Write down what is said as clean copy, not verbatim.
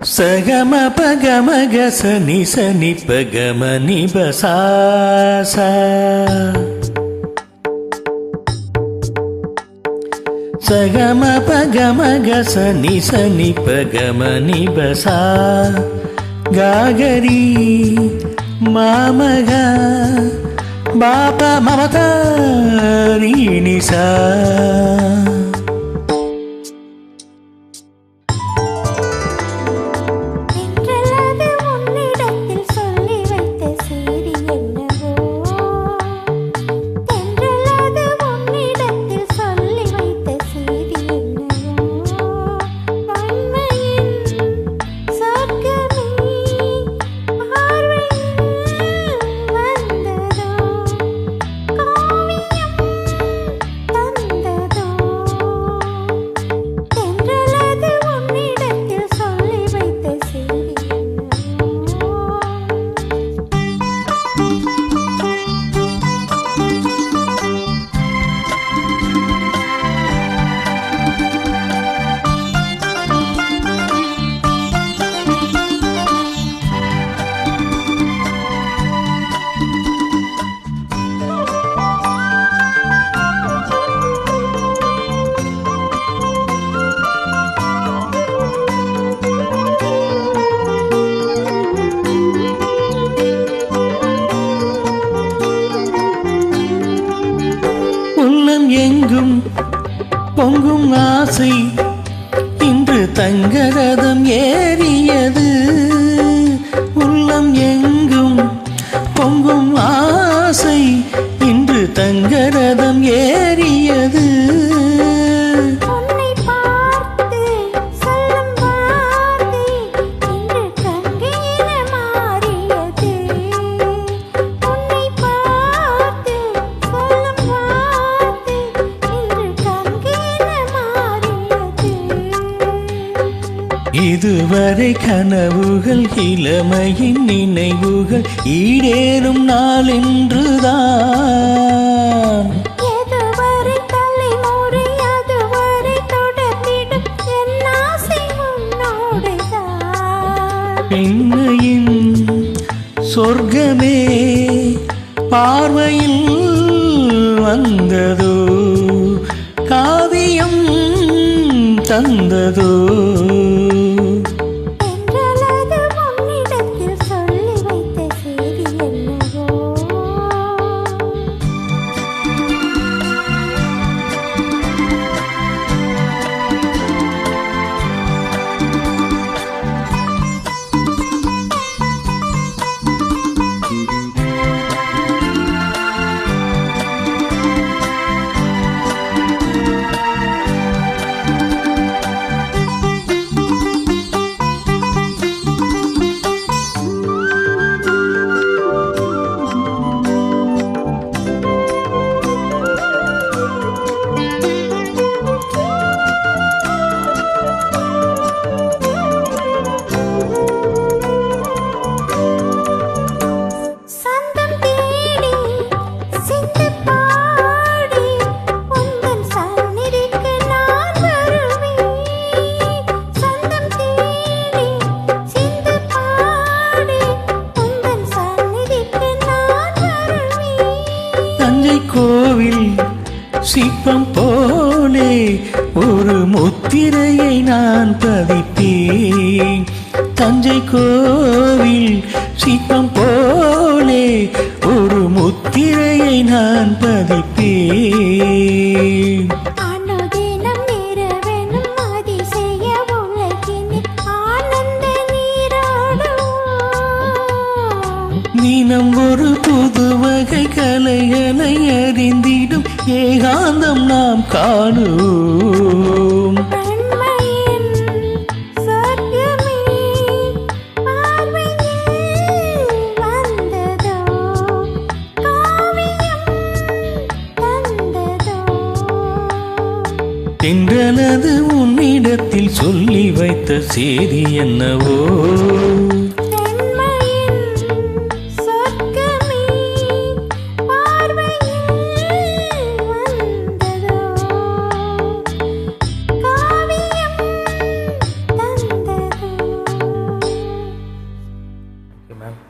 சகம பகமக சனி சனி பகம நிபசா சகம பகமக சனி சனி பகம நிபசா காகரி மாமக பாபா மமதாரி நிசா எங்கும் பொங்கும் ஆசை இன்று தங்கரதம் ஏறியது. உள்ளம் எங்கும் பொங்கும் ஆசை இன்று தங்கரதம் ஏறியது. இதுவரை கனவுகள் இளமையின் நினைவுகள் ஈடேறும் நாள் என்றுதான். எதுவரை தலைமுறை அதுவரை தொடர்ந்திடும் என் ஆசை உன்னோடுதான். பெண்மையின் சொர்க்கமே பார்வையில் வந்ததோ, காவியம் தந்ததோ. கோவில் சிற்பம் போலே ஒரு முத்திரையை நான் பதித்தேன். தஞ்சை கோவில் சிற்பம் போலே ஒரு முத்திரையை நான் பதித்தேன். நீனம் ஒரு புது வகை கலைகளை அறிந்திடும் ஏகாந்தம் நாம் காணுவோம். தென்றலது உன்னிடத்தில் சொல்லி வைத்த செய்தி என்னவோ, மேம்.